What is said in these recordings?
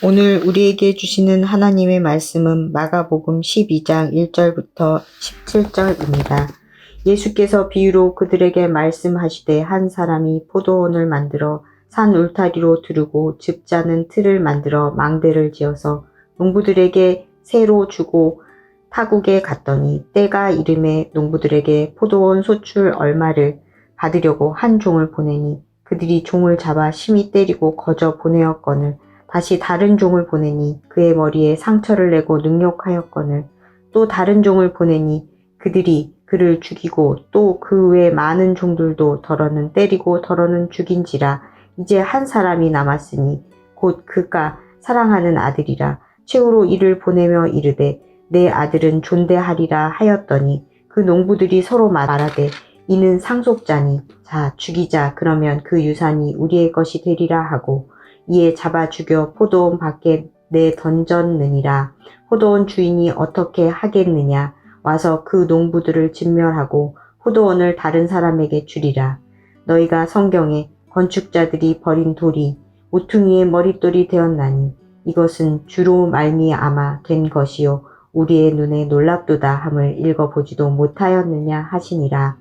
오늘 우리에게 주시는 하나님의 말씀은 마가복음 12장 1절부터 17절입니다. 예수께서 비유로 그들에게 말씀하시되 한 사람이 포도원을 만들어 산 울타리로 두르고 즙자는 틀을 만들어 망대를 지어서 농부들에게 새로 주고 타국에 갔더니 때가 이름에 농부들에게 포도원 소출 얼마를 받으려고 한 종을 보내니 그들이 종을 잡아 심히 때리고 거저 보내었거늘 다시 다른 종을 보내니 그의 머리에 상처를 내고 능욕하였거늘 또 다른 종을 보내니 그들이 그를 죽이고 또 그 외 많은 종들도 더러는 때리고 더러는 죽인지라. 이제 한 사람이 남았으니 곧 그가 사랑하는 아들이라. 최후로 이를 보내며 이르되 내 아들은 존대하리라 하였더니 그 농부들이 서로 말하되 이는 상속자니 자 죽이자 그러면 그 유산이 우리의 것이 되리라 하고 이에 잡아 죽여 포도원 밖에 내던졌느니라. 포도원 주인이 어떻게 하겠느냐. 와서 그 농부들을 진멸하고 포도원을 다른 사람에게 주리라. 너희가 성경에 건축자들이 버린 돌이 모퉁이의 머릿돌이 되었나니 이것은 주로 말미암아 된 것이요 우리의 눈에 놀랍도다 함을 읽어보지도 못하였느냐 하시니라.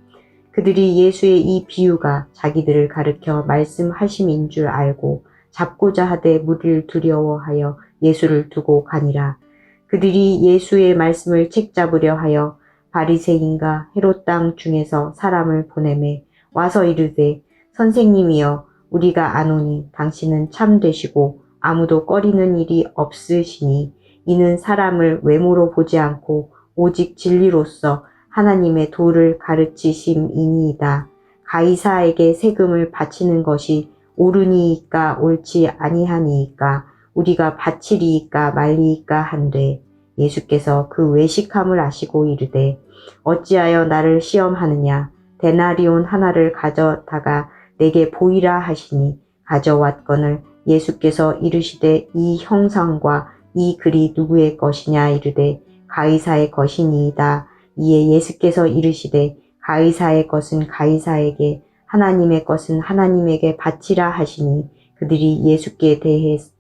그들이 예수의 이 비유가 자기들을 가르쳐 말씀하심인 줄 알고 잡고자 하되 무리를 두려워하여 예수를 두고 가니라. 그들이 예수의 말씀을 책잡으려 하여 바리새인과 헤롯 땅 중에서 사람을 보내매 와서 이르되 선생님이여 우리가 아노니 당신은 참되시고 아무도 꺼리는 일이 없으시니 이는 사람을 외모로 보지 않고 오직 진리로서 하나님의 도를 가르치심이니이다. 가이사에게 세금을 바치는 것이 옳으니이까 옳지 아니하니이까 우리가 바치리이까 말리이까 한되 예수께서 그 외식함을 아시고 이르되 어찌하여 나를 시험하느냐. 데나리온 하나를 가져다가 내게 보이라 하시니 가져왔거늘 예수께서 이르시되 이 형상과 이 글이 누구의 것이냐 이르되 가이사의 것이니이다. 이에 예수께서 이르시되 가이사의 것은 가이사에게 하나님의 것은 하나님에게 바치라 하시니 그들이 예수께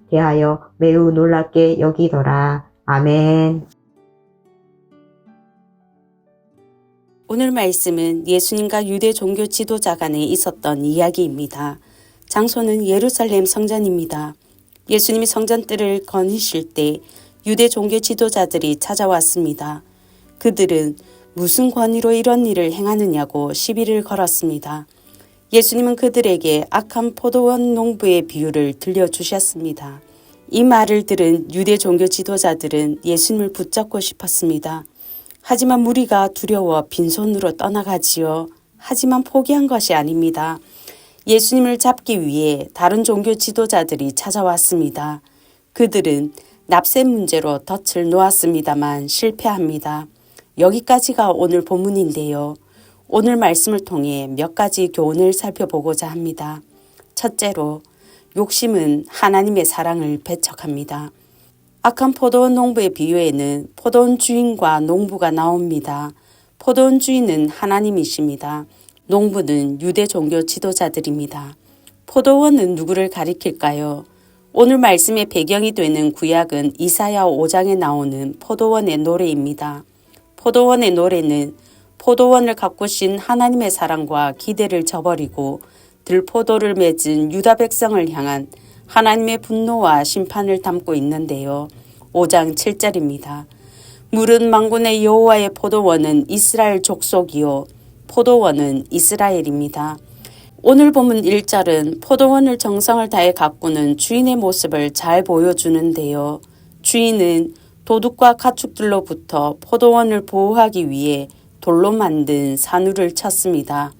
대하여 매우 놀랍게 여기더라. 아멘. 오늘 말씀은 예수님과 유대 종교 지도자 간에 있었던 이야기입니다. 장소는 예루살렘 성전입니다. 예수님이 성전뜰을 거니실 때 유대 종교 지도자들이 찾아왔습니다. 그들은 무슨 권위로 이런 일을 행하느냐고 시비를 걸었습니다. 예수님은 그들에게 악한 포도원 농부의 비유를 들려주셨습니다. 이 말을 들은 유대 종교 지도자들은 예수님을 붙잡고 싶었습니다. 하지만 무리가 두려워 빈손으로 떠나가지요. 하지만 포기한 것이 아닙니다. 예수님을 잡기 위해 다른 종교 지도자들이 찾아왔습니다. 그들은 납세 문제로 덫을 놓았습니다만 실패합니다. 여기까지가 오늘 본문인데요. 오늘 말씀을 통해 몇 가지 교훈을 살펴보고자 합니다. 첫째로, 욕심은 하나님의 사랑을 배척합니다. 악한 포도원 농부의 비유에는 포도원 주인과 농부가 나옵니다. 포도원 주인은 하나님이십니다. 농부는 유대 종교 지도자들입니다. 포도원은 누구를 가리킬까요? 오늘 말씀의 배경이 되는 구약은 이사야 5장에 나오는 포도원의 노래입니다. 포도원의 노래는 포도원을 가꾸신 하나님의 사랑과 기대를 저버리고 들포도를 맺은 유다 백성을 향한 하나님의 분노와 심판을 담고 있는데요. 5장 7절입니다. 물은 만군의 여호와의 포도원은 이스라엘 족속이요 포도원은 이스라엘입니다. 오늘 본문 1절은 포도원을 정성을 다해 가꾸는 주인의 모습을 잘 보여주는데요. 주인은 도둑과 가축들로부터 포도원을 보호하기 위해 돌로 만든 산울을 쳤습니다.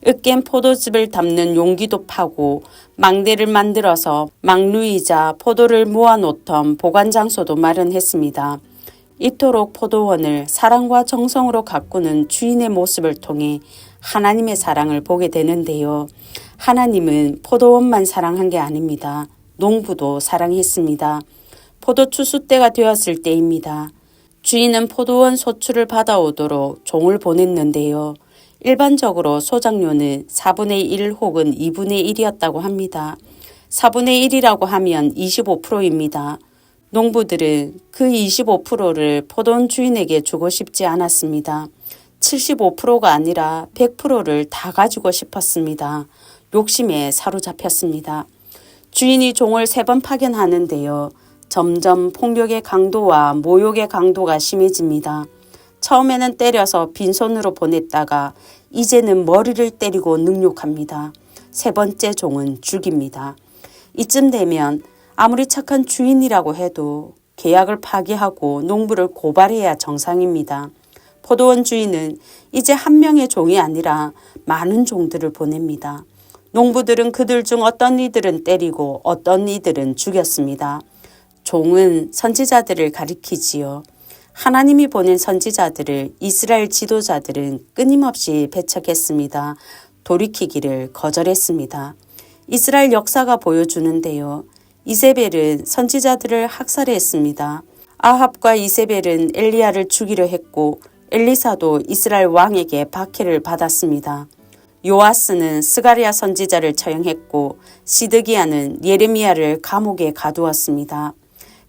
으깬 포도즙을 담는 용기도 파고 망대를 만들어서 망루이자 포도를 모아놓던 보관장소도 마련했습니다. 이토록 포도원을 사랑과 정성으로 가꾸는 주인의 모습을 통해 하나님의 사랑을 보게 되는데요. 하나님은 포도원만 사랑한 게 아닙니다. 농부도 사랑했습니다. 포도 추수 때가 되었을 때입니다. 주인은 포도원 소출을 받아오도록 종을 보냈는데요. 일반적으로 소작료는 4분의 1 혹은 2분의 1이었다고 합니다. 4분의 1이라고 하면 25%입니다. 농부들은 그 25%를 포도원 주인에게 주고 싶지 않았습니다. 75%가 아니라 100%를 다 가지고 싶었습니다. 욕심에 사로잡혔습니다. 주인이 종을 3번 파견하는데요. 점점 폭력의 강도와 모욕의 강도가 심해집니다. 처음에는 때려서 빈손으로 보냈다가 이제는 머리를 때리고 능욕합니다. 3번째 종은 죽입니다. 이쯤 되면 아무리 착한 주인이라고 해도 계약을 파기하고 농부를 고발해야 정상입니다. 포도원 주인은 이제 한 명의 종이 아니라 많은 종들을 보냅니다. 농부들은 그들 중 어떤 이들은 때리고 어떤 이들은 죽였습니다. 종은 선지자들을 가리키지요. 하나님이 보낸 선지자들을 이스라엘 지도자들은 끊임없이 배척했습니다. 돌이키기를 거절했습니다. 이스라엘 역사가 보여주는데요. 이세벨은 선지자들을 학살했습니다. 아합과 이세벨은 엘리야를 죽이려 했고 엘리사도 이스라엘 왕에게 박해를 받았습니다. 요아스는 스가랴 선지자를 처형했고 시드기야는 예레미야를 감옥에 가두었습니다.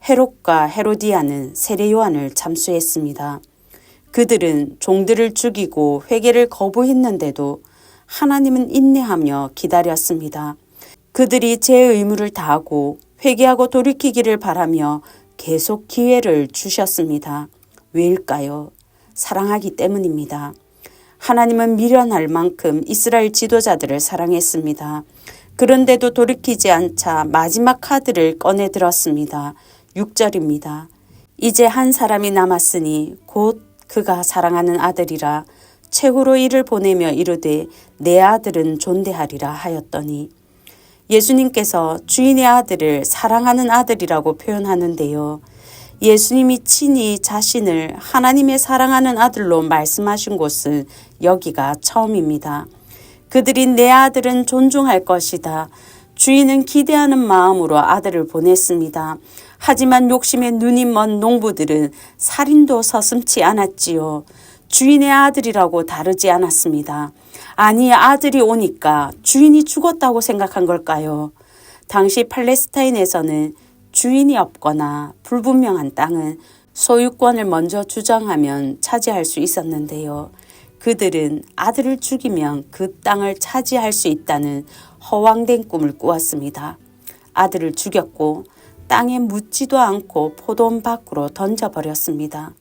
헤롯과 헤로디아는 세례 요한을 참수했습니다. 그들은 종들을 죽이고 회개를 거부했는데도 하나님은 인내하며 기다렸습니다. 그들이 제 의무를 다하고 회개하고 돌이키기를 바라며 계속 기회를 주셨습니다. 왜일까요? 사랑하기 때문입니다. 하나님은 미련할 만큼 이스라엘 지도자들을 사랑했습니다. 그런데도 돌이키지 않자 마지막 카드를 꺼내 들었습니다. 6절입니다. 이제 한 사람이 남았으니 곧 그가 사랑하는 아들이라 최후로 이를 보내며 이르되 내 아들은 존대하리라 하였더니 예수님께서 주인의 아들을 사랑하는 아들이라고 표현하는데요. 예수님이 친히 자신을 하나님의 사랑하는 아들로 말씀하신 곳은 여기가 처음입니다. 그들이 내 아들은 존중할 것이다. 주인은 기대하는 마음으로 아들을 보냈습니다. 하지만 욕심에 눈이 먼 농부들은 살인도 서슴지 않았지요. 주인의 아들이라고 다르지 않았습니다. 아니, 아들이 오니까 주인이 죽었다고 생각한 걸까요? 당시 팔레스타인에서는 주인이 없거나 불분명한 땅은 소유권을 먼저 주장하면 차지할 수 있었는데요. 그들은 아들을 죽이면 그 땅을 차지할 수 있다는 허황된 꿈을 꾸었습니다. 아들을 죽였고 땅에 묻지도 않고 포도원 밖으로 던져버렸습니다.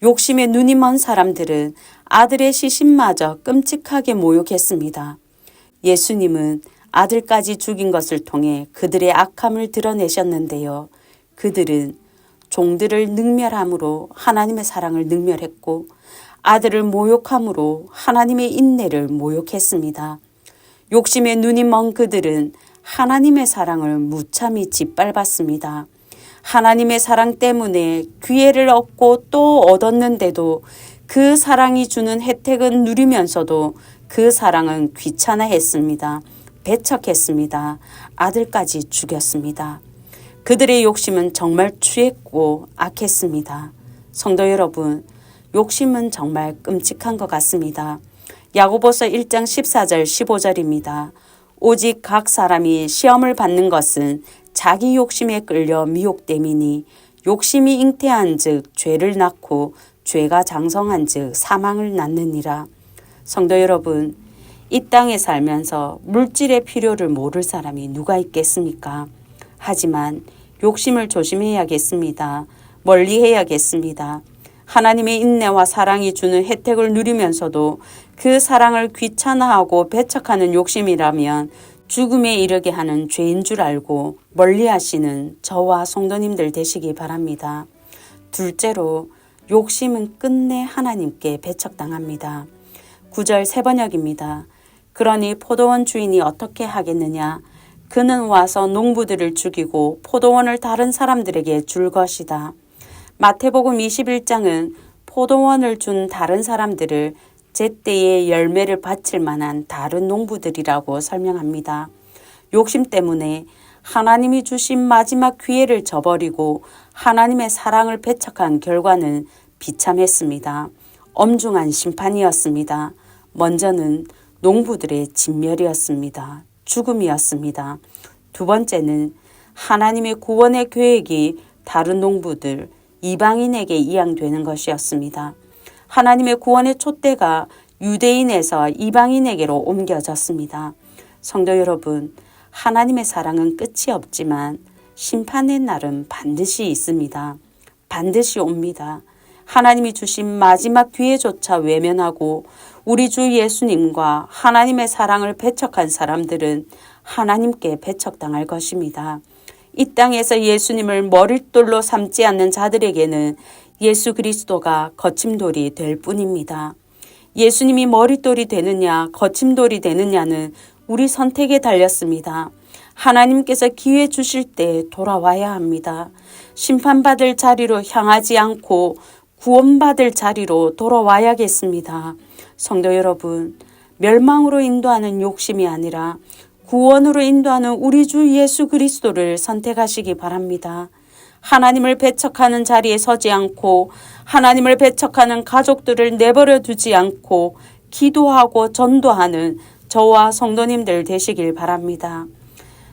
욕심에 눈이 먼 사람들은 아들의 시신마저 끔찍하게 모욕했습니다. 예수님은 아들까지 죽인 것을 통해 그들의 악함을 드러내셨는데요. 그들은 종들을 능멸함으로 하나님의 사랑을 능멸했고 아들을 모욕함으로 하나님의 인내를 모욕했습니다. 욕심에 눈이 먼 그들은 하나님의 사랑을 무참히 짓밟았습니다. 하나님의 사랑 때문에 기회를 얻고 또 얻었는데도 그 사랑이 주는 혜택은 누리면서도 그 사랑은 귀찮아했습니다. 배척했습니다. 아들까지 죽였습니다. 그들의 욕심은 정말 추했고 악했습니다. 성도 여러분, 욕심은 정말 끔찍한 것 같습니다. 야고보서 1장 14절 15절입니다. 오직 각 사람이 시험을 받는 것은 자기 욕심에 끌려 미혹됨이니 욕심이 잉태한 즉 죄를 낳고 죄가 장성한 즉 사망을 낳느니라. 성도 여러분, 이 땅에 살면서 물질의 필요를 모를 사람이 누가 있겠습니까? 하지만 욕심을 조심해야겠습니다. 멀리해야겠습니다. 하나님의 인내와 사랑이 주는 혜택을 누리면서도 그 사랑을 귀찮아하고 배척하는 욕심이라면 죽음에 이르게 하는 죄인 줄 알고 멀리하시는 저와 성도님들 되시기 바랍니다. 둘째로 욕심은 끝내 하나님께 배척당합니다. 9절 세번역입니다. 그러니 포도원 주인이 어떻게 하겠느냐? 그는 와서 농부들을 죽이고 포도원을 다른 사람들에게 줄 것이다. 마태복음 21장은 포도원을 준 다른 사람들을 제때에 열매를 바칠 만한 다른 농부들이라고 설명합니다. 욕심 때문에 하나님이 주신 마지막 기회를 저버리고 하나님의 사랑을 배척한 결과는 비참했습니다. 엄중한 심판이었습니다. 먼저는 농부들의 진멸이었습니다. 죽음이었습니다. 두 번째는 하나님의 구원의 계획이 다른 농부들, 이방인에게 이양되는 것이었습니다. 하나님의 구원의 촛대가 유대인에서 이방인에게로 옮겨졌습니다. 성도 여러분, 하나님의 사랑은 끝이 없지만 심판의 날은 반드시 있습니다. 반드시 옵니다. 하나님이 주신 마지막 기회조차 외면하고 우리 주 예수님과 하나님의 사랑을 배척한 사람들은 하나님께 배척당할 것입니다. 이 땅에서 예수님을 머릿돌로 삼지 않는 자들에게는 예수 그리스도가 거침돌이 될 뿐입니다. 예수님이 머릿돌이 되느냐 거침돌이 되느냐는 우리 선택에 달렸습니다. 하나님께서 기회 주실 때 돌아와야 합니다. 심판받을 자리로 향하지 않고 구원받을 자리로 돌아와야겠습니다. 성도 여러분, 멸망으로 인도하는 욕심이 아니라 구원으로 인도하는 우리 주 예수 그리스도를 선택하시기 바랍니다. 하나님을 배척하는 자리에 서지 않고 하나님을 배척하는 가족들을 내버려 두지 않고 기도하고 전도하는 저와 성도님들 되시길 바랍니다.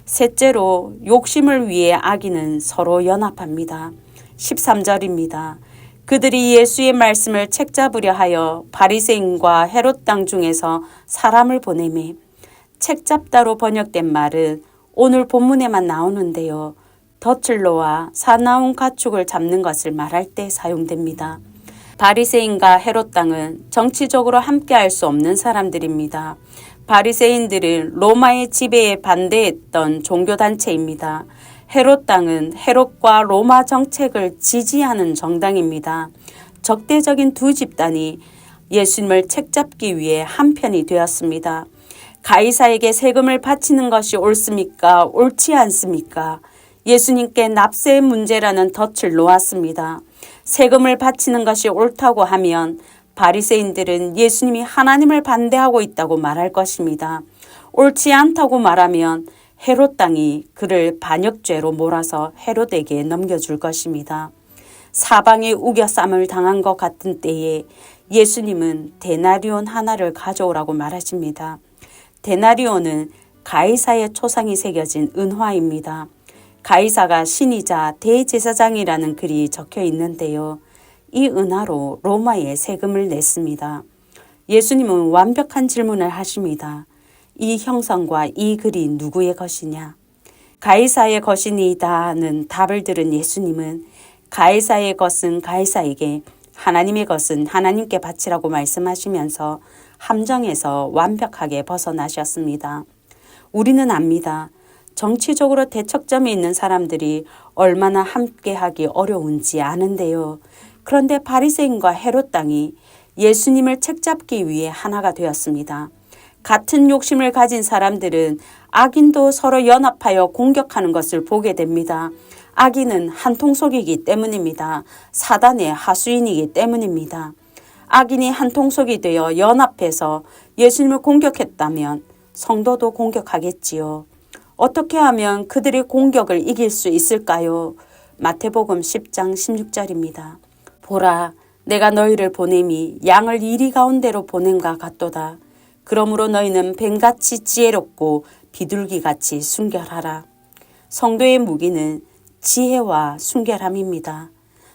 셋째로 욕심을 위해 악인은 서로 연합합니다. 13절입니다. 그들이 예수의 말씀을 책잡으려 하여 바리새인과 헤롯 땅 중에서 사람을 보내매, 책잡다로 번역된 말은 오늘 본문에만 나오는데요. 덫을 놓아 사나운 가축을 잡는 것을 말할 때 사용됩니다. 바리새인과 헤롯 땅은 정치적으로 함께할 수 없는 사람들입니다. 바리새인들은 로마의 지배에 반대했던 종교단체입니다. 헤롯 땅은 헤롯과 로마 정책을 지지하는 정당입니다. 적대적인 두 집단이 예수님을 책잡기 위해 한편이 되었습니다. 가이사에게 세금을 바치는 것이 옳습니까? 옳지 않습니까? 예수님께 납세의 문제라는 덫을 놓았습니다. 세금을 바치는 것이 옳다고 하면 바리새인들은 예수님이 하나님을 반대하고 있다고 말할 것입니다. 옳지 않다고 말하면 헤롯 땅이 그를 반역죄로 몰아서 헤롯에게 넘겨줄 것입니다. 사방에 우겨쌈을 당한 것 같은 때에 예수님은 데나리온 하나를 가져오라고 말하십니다. 데나리온은 가이사의 초상이 새겨진 은화입니다. 가이사가 신이자 대제사장이라는 글이 적혀 있는데요. 이 은화로 로마에 세금을 냈습니다. 예수님은 완벽한 질문을 하십니다. 이 형상과 이 글이 누구의 것이냐? 가이사의 것이니이다는 답을 들은 예수님은 가이사의 것은 가이사에게, 하나님의 것은 하나님께 바치라고 말씀하시면서 함정에서 완벽하게 벗어나셨습니다. 우리는 압니다. 정치적으로 대척점에 있는 사람들이 얼마나 함께하기 어려운지 아는데요. 그런데 바리새인과 헤롯 땅이 예수님을 책잡기 위해 하나가 되었습니다. 같은 욕심을 가진 사람들은 악인도 서로 연합하여 공격하는 것을 보게 됩니다. 악인은 한 통속이기 때문입니다. 사단의 하수인이기 때문입니다. 악인이 한 통속이 되어 연합해서 예수님을 공격했다면 성도도 공격하겠지요. 어떻게 하면 그들의 공격을 이길 수 있을까요? 마태복음 10장 16절입니다. 보라, 내가 너희를 보냄이 양을 이리 가운데로 보냄과 같도다. 그러므로 너희는 뱀같이 지혜롭고 비둘기같이 순결하라. 성도의 무기는 지혜와 순결함입니다.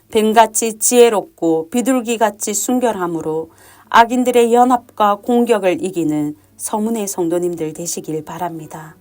뱀같이 지혜롭고 비둘기같이 순결함으로 악인들의 연합과 공격을 이기는 서문의 성도님들 되시길 바랍니다.